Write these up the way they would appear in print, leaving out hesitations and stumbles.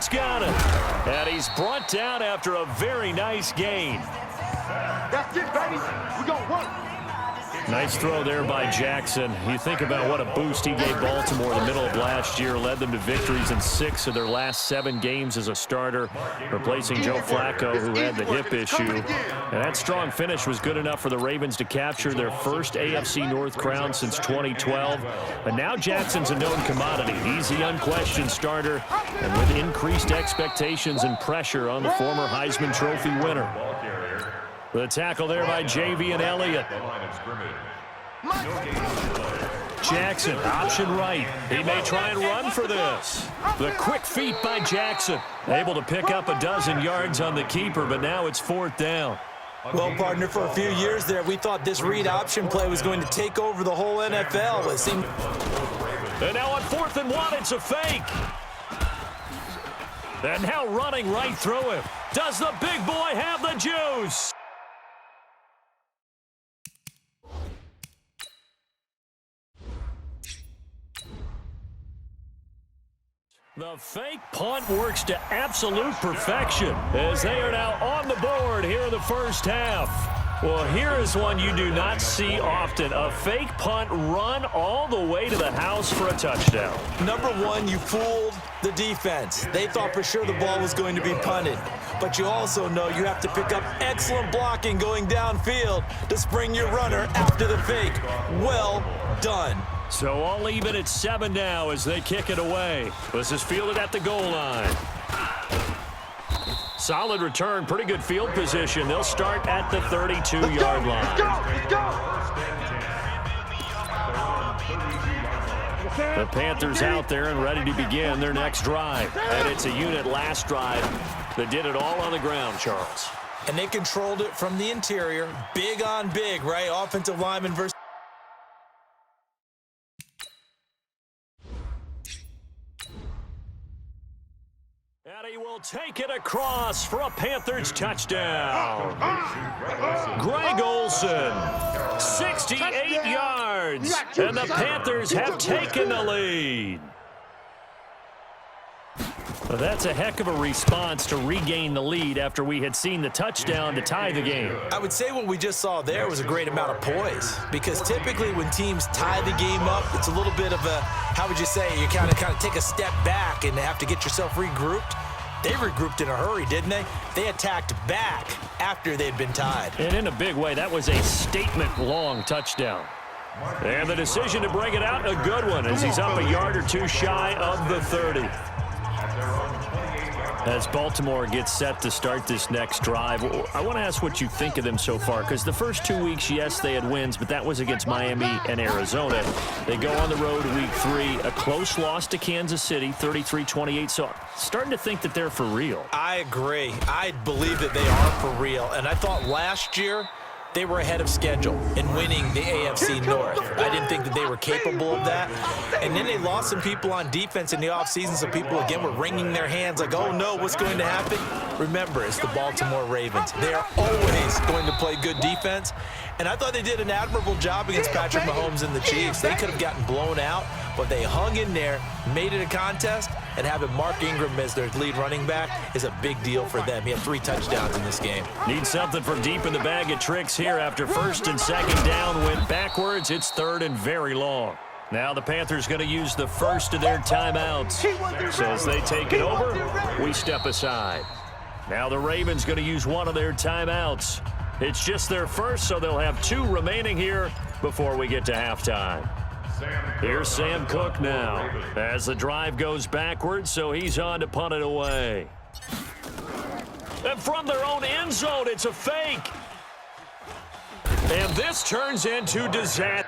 Stewart's got it. And he's brought down after a very nice gain. That's it, baby. We're going to work. Nice throw there by Jackson. You think about what a boost he gave Baltimore in the middle of last year, led them to victories in 6 of their last 7 games as a starter, replacing Joe Flacco, who had the hip issue. And that strong finish was good enough for the Ravens to capture their first AFC North crown since 2012. But now Jackson's a known commodity. He's the unquestioned starter, and with increased expectations and pressure on the former Heisman Trophy winner. The tackle there by Javian Elliott. Jackson, option right. He may try and run for this. The quick feet by Jackson. Able to pick up a dozen yards on the keeper, but now it's 4th down. Well, partner, for a few years there, we thought this read option play was going to take over the whole NFL. It seemed... And now on 4th and 1, it's a fake. And now running right through him. Does the big boy have the juice? The fake punt works to absolute perfection as they are now on the board here in the first half. Well, here is one you do not see often. A fake punt run all the way to the house for a touchdown. Number one, you fooled the defense. They thought for sure the ball was going to be punted. But you also know you have to pick up excellent blocking going downfield to spring your runner after the fake. Well done. So all even at 7 now as they kick it away. This is fielded at the goal line. Solid return, pretty good field position. They'll start at the 32-yard line. Let's go. The Panthers out there and ready to begin their next drive. And it's a unit last drive that did it all on the ground, Charles. And they controlled it from the interior. Big on big, right? Offensive lineman versus... And he will take it across for a Panthers touchdown. Greg Olsen, 68 yards, and the Panthers have taken the lead. Well, that's a heck of a response to regain the lead after we had seen the touchdown to tie the game. I would say what we just saw there was a great amount of poise, because typically when teams tie the game up, it's a little bit of a, how would you say, you kind of take a step back and have to get yourself regrouped. They regrouped in a hurry, didn't they? They attacked back after they'd been tied. And in a big way, that was a statement-long touchdown. And the decision to bring it out, a good one, as he's up a yard or two shy of the 30. As Baltimore gets set to start this next drive, I want to ask what you think of them so far, because the first 2 weeks, yes, they had wins, but that was against Miami and Arizona. They go on the road week 3, a close loss to Kansas City, 33-28, so starting to think that they're for real. I agree. I believe that they are for real, and I thought last year they were ahead of schedule in winning the AFC North. I didn't think that they were capable of that. And then they lost some people on defense in the offseason, so people, again, were wringing their hands like, oh, no, what's going to happen? Remember, it's the Baltimore Ravens. They are always going to play good defense. And I thought they did an admirable job against Patrick Mahomes and the Chiefs. They could have gotten blown out, but they hung in there, made it a contest, and having Mark Ingram as their lead running back is a big deal for them. He had 3 touchdowns in this game. Need something from deep in the bag of tricks here after 1st and 2nd down went backwards. It's 3rd and very long. Now the Panthers going to use the first of their timeouts. So as they take it over, we step aside. Now the Ravens going to use one of their timeouts. It's just their first, so they'll have 2 remaining here before we get to halftime. Here's Sam Cook now as the drive goes backwards, so he's on to punt it away. And from their own end zone, it's a fake. And this turns into disaster.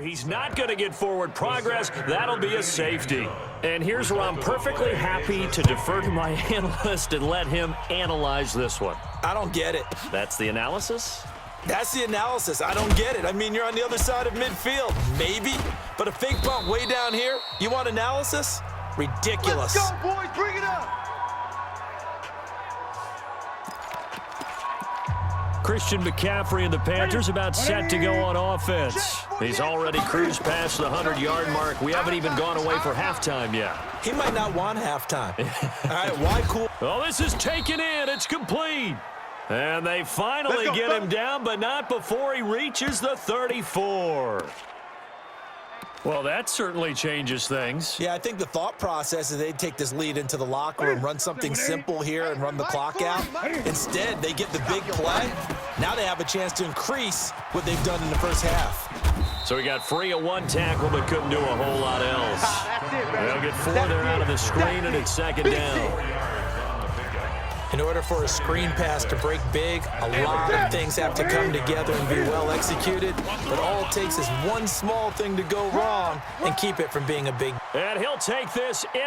He's not going to get forward progress. That'll be a safety. And here's where I'm perfectly happy to defer to my analyst and let him analyze this one. I don't get it. That's the analysis? That's the analysis. I don't get it. I mean, you're on the other side of midfield. Maybe. But a fake bump way down here, you want analysis? Ridiculous. Let's go, boys. Bring it up. Christian McCaffrey and the Panthers about set to go on offense. He's already cruised past the 100-yard mark. We haven't even gone away for halftime yet. He might not want halftime. All right, why cool? Well, this is taken in. It's complete. And they finally get him down, but not before he reaches the 34. Well, that certainly changes things. Yeah, I think the thought process is they'd take this lead into the locker room, run something simple here and run the clock out. Instead, they get the big play. Now they have a chance to increase what they've done in the first half. So he got free of one tackle, but couldn't do a whole lot else. They'll get 4 there out of the screen, and it's second down. In order for a screen pass to break big, a lot of things have to come together and be well executed. But all it takes is one small thing to go wrong and keep it from being a big. And he'll take this in.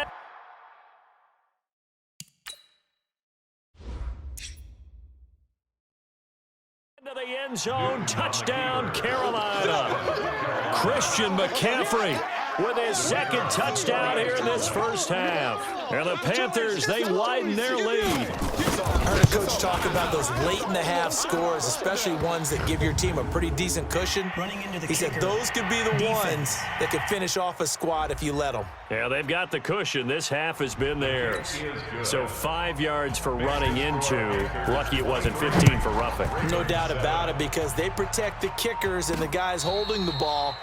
Into the end zone, touchdown, Carolina. Christian McCaffrey with his second touchdown here in this first half. And the Panthers, they widen their lead. I heard a coach talk about those late-in-the-half scores, especially ones that give your team a pretty decent cushion. He said those could be the ones that could finish off a squad if you let them. Yeah, they've got the cushion. This half has been theirs. So 5 yards for running into. Lucky it wasn't 15 for roughing. No doubt about it, because they protect the kickers and the guys holding the ball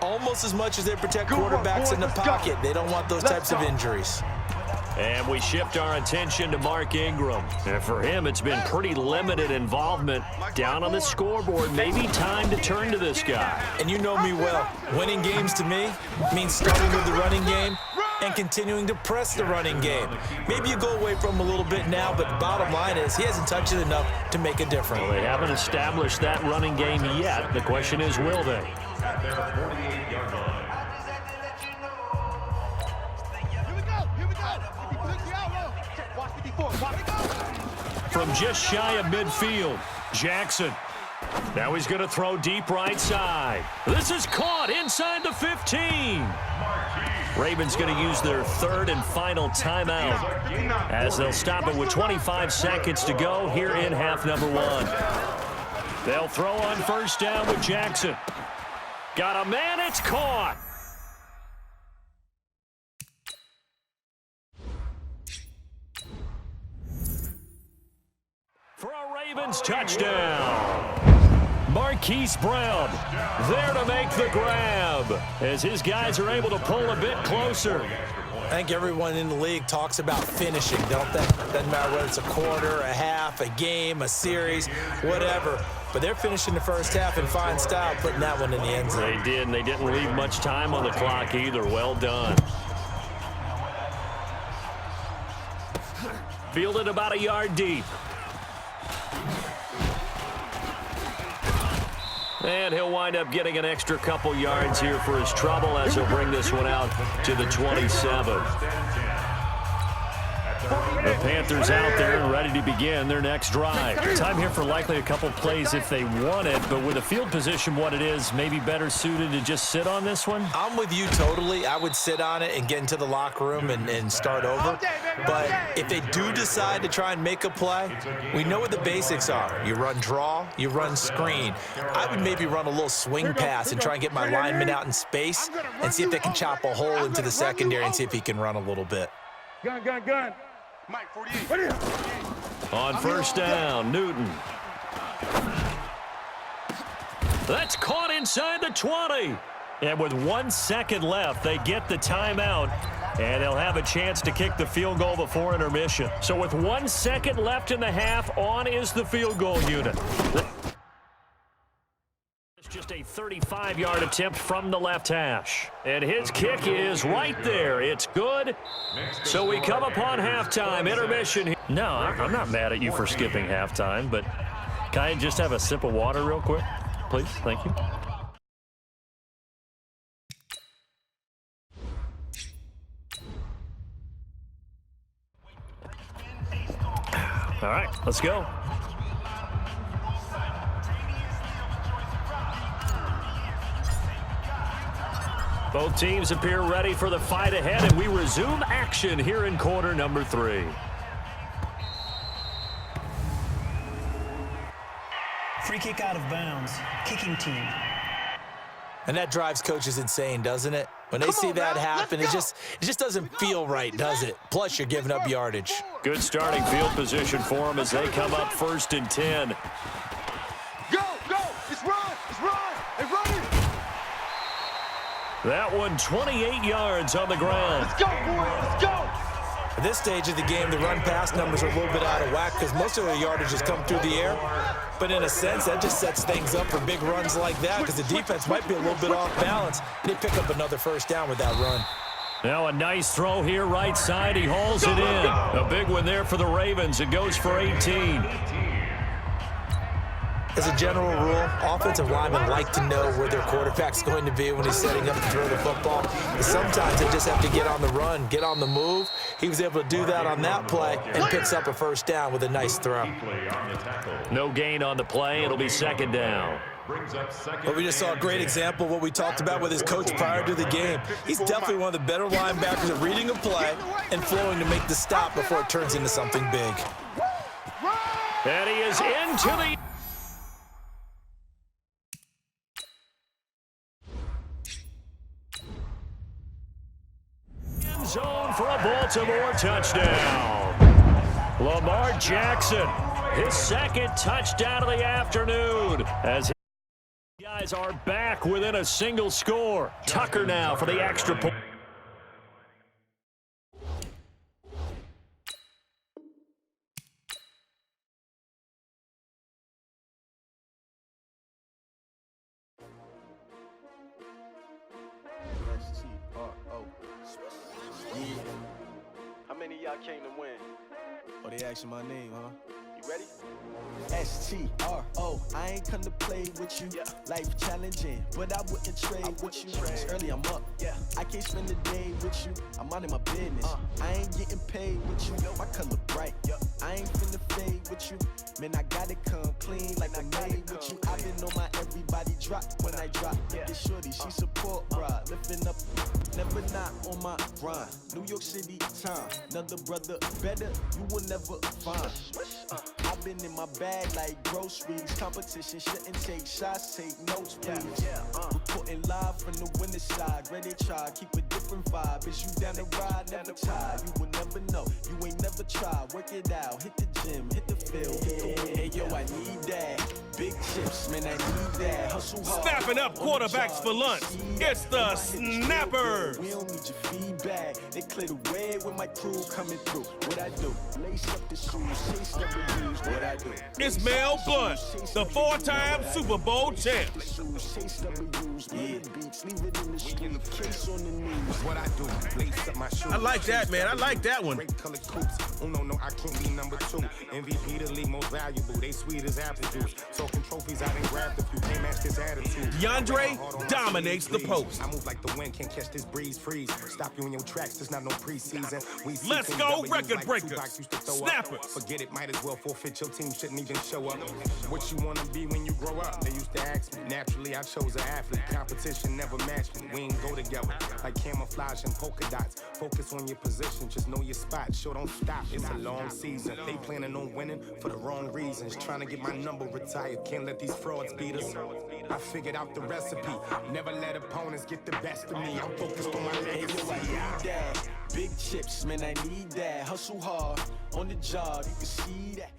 almost as much as they protect quarterbacks in the pocket. They don't want those types of injuries. And we shift our attention to Mark Ingram. And for him, it's been pretty limited involvement down on the scoreboard. Maybe time to turn to this guy. And you know me well. Winning games to me means starting with the running game and continuing to press the running game. Maybe you go away from him a little bit now, but the bottom line is he hasn't touched it enough to make a difference. Well, they haven't established that running game yet. The question is, will they? From just shy of midfield, Jackson. Now he's going to throw deep right side. This is caught inside the 15. Ravens going to use their third and final timeout as they'll stop it with 25 seconds to go here in half number 1. They'll throw on first down with Jackson. Got a man, it's caught. For a Ravens touchdown. Marquise Brown there to make the grab as his guys are able to pull a bit closer. I think everyone in the league talks about finishing, don't they? Doesn't matter whether it's a quarter, a half, a game, a series, whatever. But they're finishing the first half in fine style, putting that one in the end zone. They did, and they didn't leave much time on the clock either. Well done. Fielded about a yard deep. And he'll wind up getting an extra couple yards here for his trouble as he'll bring this one out to the 27. The Panthers out there and ready to begin their next drive. Time here for likely a couple plays if they want it, but with the field position what it is, maybe better suited to just sit on this one? I'm with you totally. I would sit on it and get into the locker room and start over. But if they do decide to try and make a play, we know what the basics are. You run draw, you run screen. I would maybe run a little swing pass and try and get my lineman out in space and see if they can chop a hole into the secondary and see if he can run a little bit. Gun. Mike, 48. On first down, Newton. That's caught inside the 20. And with 1 second left, they get the timeout, and they'll have a chance to kick the field goal before intermission. So with 1 second left in the half, on is the field goal unit. Just a 35-yard attempt from the left hash. And his kick is right there. It's good. So we come upon halftime, intermission. No, I'm not mad at you for skipping halftime, but can I just have a sip of water real quick? Please, thank you. All right, let's go. Both teams appear ready for the fight ahead, and we resume action here in quarter number 3. Free kick out of bounds. Kicking team. And that drives coaches insane, doesn't it? When they see that happen, it just doesn't feel right, does it? Plus, you're giving up yardage. Good starting field position for them as they come up 1st and 10. Go! It's run! Hey, run it! That one 28 yards on the ground. Let's go, boy! Let's go! At this stage of the game, the run-pass numbers are a little bit out of whack because most of the yardage has come through the air. But in a sense, that just sets things up for big runs like that because the defense might be a little bit off balance. They pick up another first down with that run. Now a nice throw here, right side. He hauls it in. A big one there for the Ravens. It goes for 18. As a general rule, offensive linemen like to know where their quarterback's going to be when he's setting up to throw the football. But sometimes they just have to get on the run, get on the move. He was able to do that on that play and picks up a first down with a nice throw. No gain on the play. It'll be 2nd down. But we just saw a great example of what we talked about with his coach prior to the game. He's definitely one of the better linebackers at reading a play and flowing to make the stop before it turns into something big. And he is into the zone for a Baltimore touchdown. Lamar Jackson, his 2nd touchdown of the afternoon as his guys are back within a single score. Tucker now for the extra point. How many of y'all came to win? Oh, they asking my name, huh? You ready? S-T-R-O, I ain't come to play with you. Yeah. Life challenging, but I wouldn't trade with you. It's early, I'm up. Yeah. I can't spend the day with you. I'm minding my business. I ain't getting paid with you. My color bright. I ain't finna fade with you. Man, I gotta come clean like I'm made with you. I've been on my everybody drop when I drop. Yeah. This shorty, she support, bruh. Lifting up, never not on my grind. New York City time. Another brother better, you will never find. I've been in my bag like groceries. Competition shouldn't take shots, take notes, please. Reporting live from the winning side. Ready to try, keep a different vibe. Is you down the ride, never tired. You will never know, you ain't never tried. Work it out, hit the gym, hit the field, hit the win. Hey yo, I need that. Big chips, man, I need that. Hustle hard. Snapping up quarterbacks for lunch. It's the Snapper. We don't need your feedback. They clear the way when my crew coming through. What I do? Lace up the shoes, chase the reviews. What I do? It's Mel Blunt, the 4-time Super Bowl champ. What I do, lace up my shoes. I like that, man. I like that one. Great colored coops. Oh, no, I can't be number 2. MVP the league most valuable. They sweet as apple juice. Talking trophies, I done grabbed a few. Can't match this attitude. DeAndre dominates the post. I move like the wind, can't catch this breeze, freeze. Stop you in your tracks, there's not no preseason. Let's go, record breakers. Snapper. Forget it, might as well forfeit. Your team shouldn't even show up. What you wanna be when you grow up? They used to ask me. Naturally, I chose an athlete. Competition never matched me. We ain't go together like camouflage and polka dots. Focus on your position, just know your spot. Sure, don't stop. It's a long season. They planning on winning for the wrong reasons. Trying to get my number retired. Can't let these frauds beat us. I figured out the recipe. Never let opponents get the best of me. I'm focused on my legacy. I need that. Big chips, man, I need that. Hustle hard on the job, you can see that.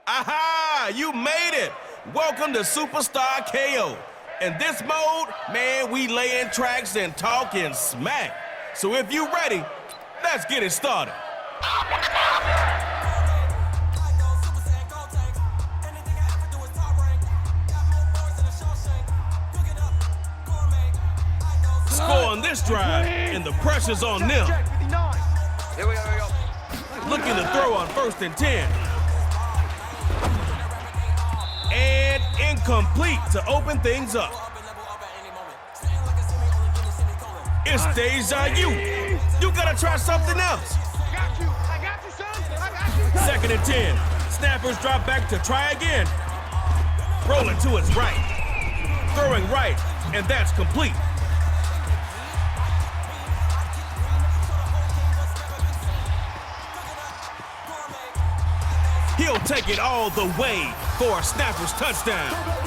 Aha! You made it! Welcome to Superstar KO. In this mode, man, we laying tracks and talking smack. So if you ready, let's get it started. Score on this drive, and the pressure's on them. Here we go. Looking to throw on 1st and 10. And incomplete to open things up. It's deja vu. You gotta try something else. I got you, son. I got you. 2nd and 10. Snappers drop back to try again. Rolling to his right. Throwing right, and that's complete. He'll take it all the way for a snapper's touchdown.